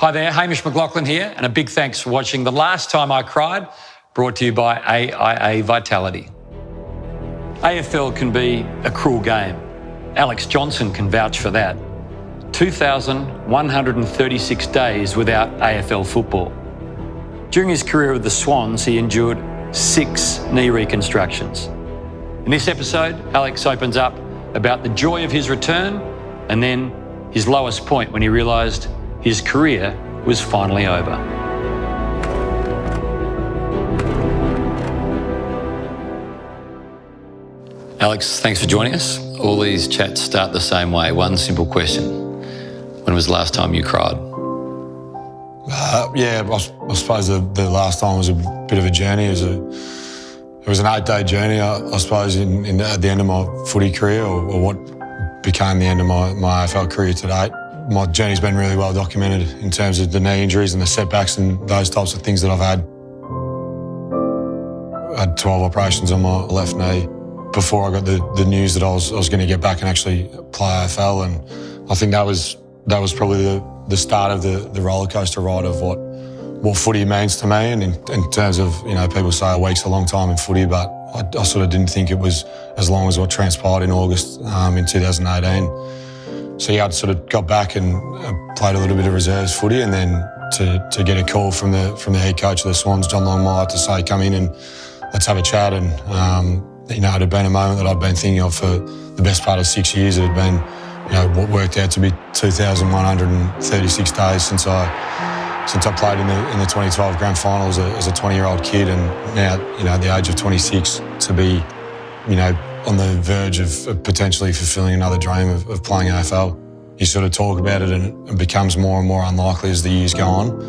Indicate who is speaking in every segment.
Speaker 1: Hi there, Hamish McLachlan here, and a big thanks for watching The Last Time I Cried, brought to you by AIA Vitality. AFL can be a cruel game. Alex Johnson can vouch for that. 2,136 days without AFL football. During his career with the Swans, he endured 6 knee reconstructions. In this episode, Alex opens up about the joy of his return and then his lowest point when he realised his career was finally over. Alex, thanks for joining us. All these chats start the same way. One simple question. When was the last time you cried?
Speaker 2: I suppose the last time was a bit of a journey. It was an 8-day journey, I suppose, at the end of my footy career, or what became the end of my AFL career to date. My journey's been really well documented in terms of the knee injuries and the setbacks and those types of things that I've had. I had 12 operations on my left knee before I got the news that I was going to get back and actually play AFL, and I think that was probably the start of the roller coaster ride of what footy means to me. And in terms of, people say a week's a long time in footy, but I sort of didn't think it was as long as what transpired in August in 2018. So I'd sort of got back and played a little bit of reserves footy, and then to get a call from the head coach of the Swans, John Longmire, to say, come in and let's have a chat. And it had been a moment that I'd been thinking of for the best part of 6 years. It had been, what worked out to be 2,136 days since I played in the 2012 grand final as a 20-year-old kid, and now, at the age of 26, to be, on the verge of potentially fulfilling another dream of playing AFL. You sort of talk about it and it becomes more and more unlikely as the years go on.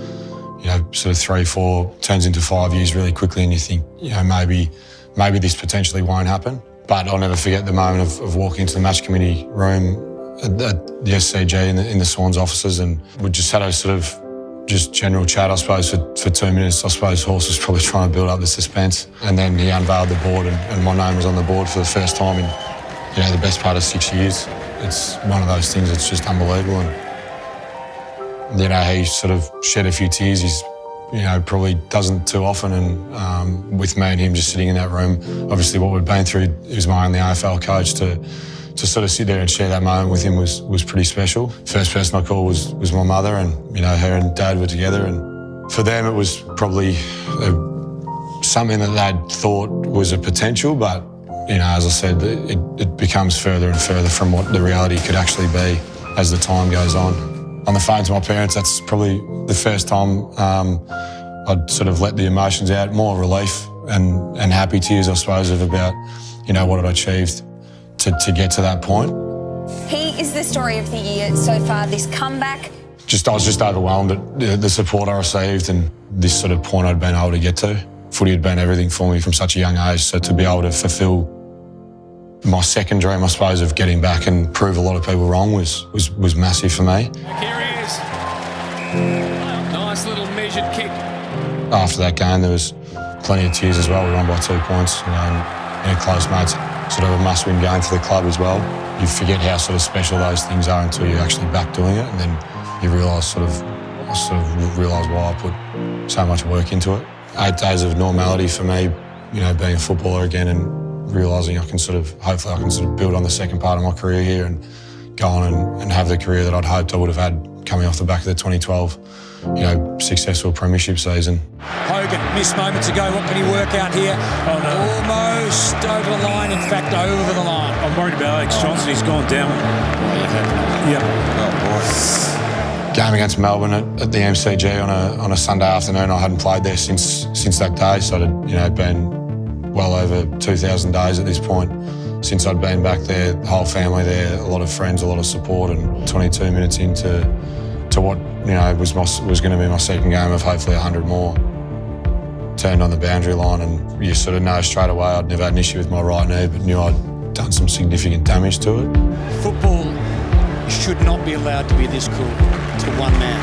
Speaker 2: Sort of 3, 4 turns into 5 years really quickly, and you think, maybe this potentially won't happen. But I'll never forget the moment of walking into the match committee room at the SCG in the Swans offices, and we just had a sort of just general chat, I suppose, for 2 minutes. I suppose Horse was probably trying to build up the suspense. And then he unveiled the board, and my name was on the board for the first time in, the best part of 6 years. It's one of those things that's just unbelievable. And, he sort of shed a few tears. He's, probably doesn't too often. And with me and him just sitting in that room, obviously what we'd been through, he was my only AFL coach, to sort of sit there and share that moment with him was pretty special. First person I called was my mother, and her and Dad were together, and for them it was probably something that they'd thought was a potential, but as I said, it becomes further and further from what the reality could actually be as the time goes on. On the phone to my parents, that's probably the first time I'd sort of let the emotions out, more relief and happy tears, I suppose, of about what I'd achieved to get to that point.
Speaker 3: He is the story of the year so far, this comeback. I was just overwhelmed at the support I received and this sort of point I'd been able to get to. Footy had been everything for me from such a young age, so to be able to fulfil my second dream, I suppose, of getting back and prove a lot of people wrong was massive for me.
Speaker 4: Here he is. Nice little measured kick.
Speaker 2: After that game, there was plenty of tears as well. We won by 2 points, and close mates. Sort of a must-win game for the club as well. You forget how sort of special those things are until you're actually back doing it, and then you realise I realise why I put so much work into it. 8 days of normality for me, being a footballer again, and realising hopefully I can build on the second part of my career here and go on and have the career that I'd hoped I would have had coming off the back of the 2012, successful premiership season.
Speaker 5: Hogan missed moments ago. What can he work out here? Oh, no. Almost over the line. In fact, over the line.
Speaker 4: I'm worried about Alex Johnson. He's gone down.
Speaker 5: Yeah.
Speaker 4: Oh, boy.
Speaker 2: Game against Melbourne at the MCG on a Sunday afternoon. I hadn't played there since that day, so it had been well over 2,000 days at this point since I'd been back there. The whole family there, a lot of friends, a lot of support, and 22 minutes into what was going to be my second game of hopefully 100 more. Turned on the boundary line, and you sort of know straight away I'd never had an issue with my right knee, but knew I'd done some significant damage to it.
Speaker 5: Football should not be allowed to be this cruel to one man.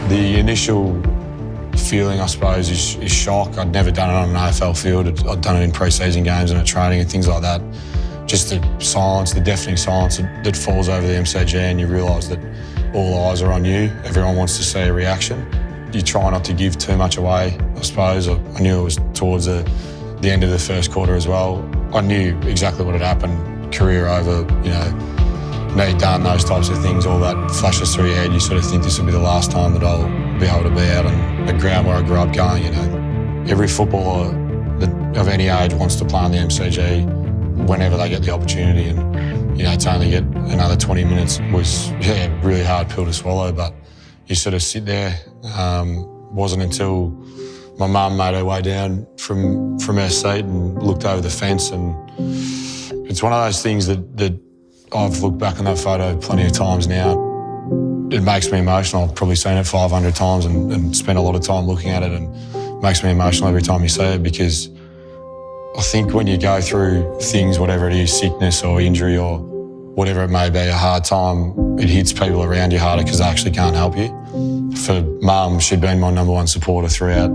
Speaker 2: The initial feeling, I suppose, is shock. I'd never done it on an AFL field. I'd done it in pre-season games and at training and things like that. Just the silence, the deafening silence that falls over the MCG, and you realise that all eyes are on you. Everyone wants to see a reaction. You try not to give too much away, I suppose. I knew it was towards the end of the first quarter as well. I knew exactly what had happened, career over, knee done, those types of things, all that flashes through your head. You sort of think this will be the last time that I'll be able to be out on the ground where I grew up going, Every footballer of any age wants to play on the MCG whenever they get the opportunity, and to only get another 20 minutes was a really hard pill to swallow, but you sort of sit there. Wasn't until my mum made her way down from her seat and looked over the fence, and it's one of those things that I've looked back on that photo plenty of times now. It makes me emotional. I've probably seen it 500 times and spent a lot of time looking at it, and it makes me emotional every time you see it, because I think when you go through things, whatever it is, sickness or injury or whatever it may be, a hard time, it hits people around you harder because they actually can't help you. For Mum, she'd been my number one supporter throughout,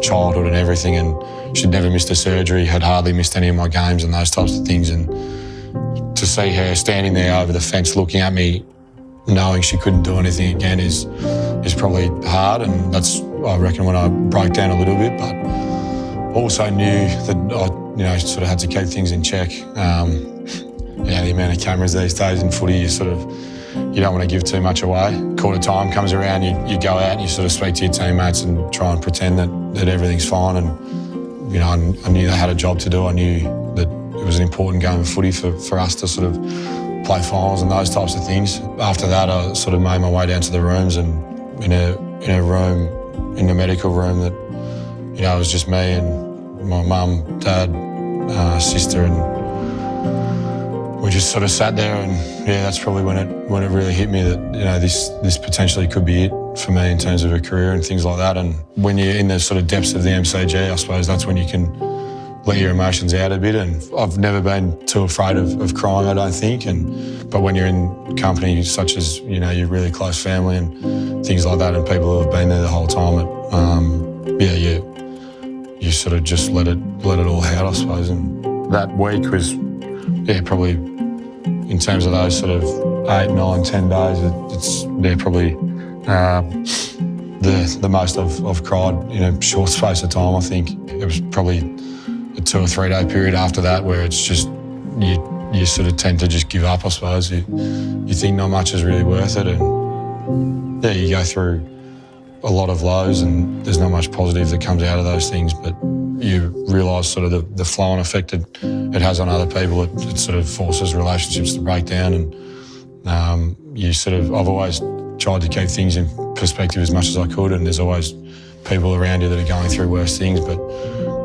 Speaker 2: childhood and everything, and she'd never missed a surgery, had hardly missed any of my games and those types of things. And to see her standing there over the fence looking at me, knowing she couldn't do anything again is probably hard, and that's, I reckon, when I broke down a little bit, but also knew that I, sort of had to keep things in check. The amount of cameras these days in footy, you don't want to give too much away. Quarter time comes around, you go out and you sort of speak to your teammates and try and pretend that everything's fine. And, I knew they had a job to do. I knew that it was an important game of footy for us to sort of play finals and those types of things. After that, I sort of made my way down to the rooms, and in a room, in the medical room, that, it was just me and my mum, dad, sister, and we just sort of sat there, and that's probably when it really hit me that this potentially could be it for me in terms of a career and things like that. And when you're in the sort of depths of the MCG, I suppose that's when you can let your emotions out a bit. And I've never been too afraid of crying, I don't think. But when you're in company such as your really close family and things like that, and people who have been there the whole time, you sort of just let it all out, I suppose. And that week was probably, in terms of those sort of 8, 9, 10 days, they're probably the most I've cried in a short space of time. I think it was probably a 2 or 3 day period after that where it's just you sort of tend to just give up, I suppose. You think not much is really worth it, and you go through a lot of lows and there's not much positive that comes out of those things, but you realise sort of the flow-on effect it has on other people. It sort of forces relationships to break down, and I've always tried to keep things in perspective as much as I could, and there's always people around you that are going through worse things, but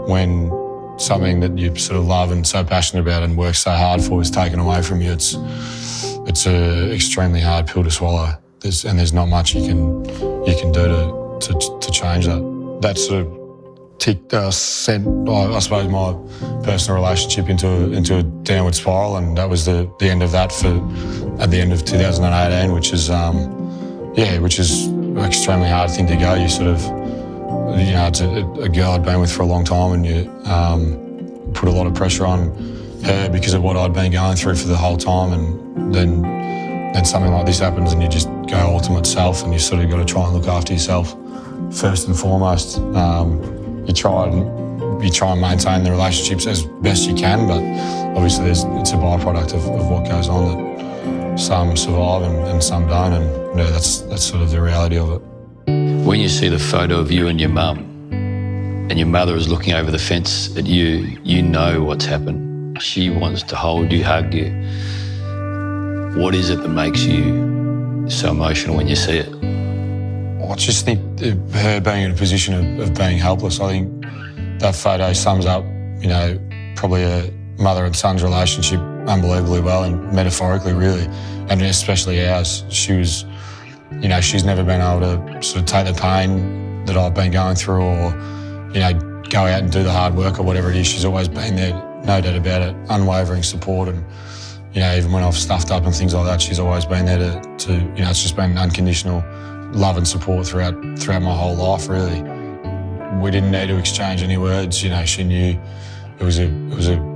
Speaker 2: when something that you sort of love and so passionate about and work so hard for is taken away from you, it's an extremely hard pill to swallow. There's not much you can do to change that. That sort of sent, I suppose, my personal relationship into a downward spiral, and that was the end of that at the end of 2018, which is an extremely hard thing to go. You sort of, it's a girl I'd been with for a long time, and you put a lot of pressure on her because of what I'd been going through for the whole time, and then something like this happens and you just go ultimate self, and you sort of got to try and look after yourself first and foremost. You try and maintain the relationships as best you can, but obviously it's a byproduct of what goes on, that some survive and some don't, and that's sort of the reality of it.
Speaker 1: When you see the photo of you and your mum, and your mother is looking over the fence at you, you know what's happened. She wants to hold you, hug you. What is it that makes you so emotional when you see it?
Speaker 2: I just think her being in a position of being helpless, I think that photo sums up, probably a mother and son's relationship unbelievably well, and metaphorically really, and especially ours. She was, she's never been able to sort of take the pain that I've been going through, or, go out and do the hard work or whatever it is. She's always been there, no doubt about it, unwavering support, and even when I've stuffed up and things like that, she's always been there to it's just been unconditional love and support throughout my whole life, really. We didn't need to exchange any words. She knew it was a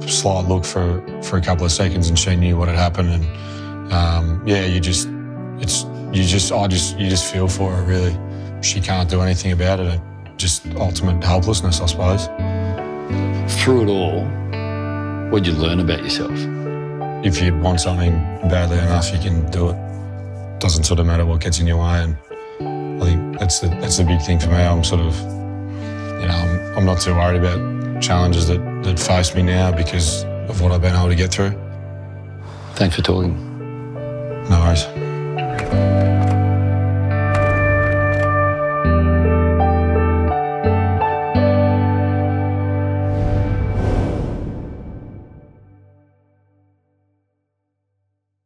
Speaker 2: slight look for a couple of seconds, and she knew what had happened. And you just feel for her, really. She can't do anything about it, and just ultimate helplessness, I suppose.
Speaker 1: Through it all, what'd you learn about yourself?
Speaker 2: If you want something badly enough, you can do it. Doesn't sort of matter what gets in your way, and I think that's the big thing for me. I'm sort of, I'm not too worried about challenges that face me now because of what I've been able to get through.
Speaker 1: Thanks for talking.
Speaker 2: No worries.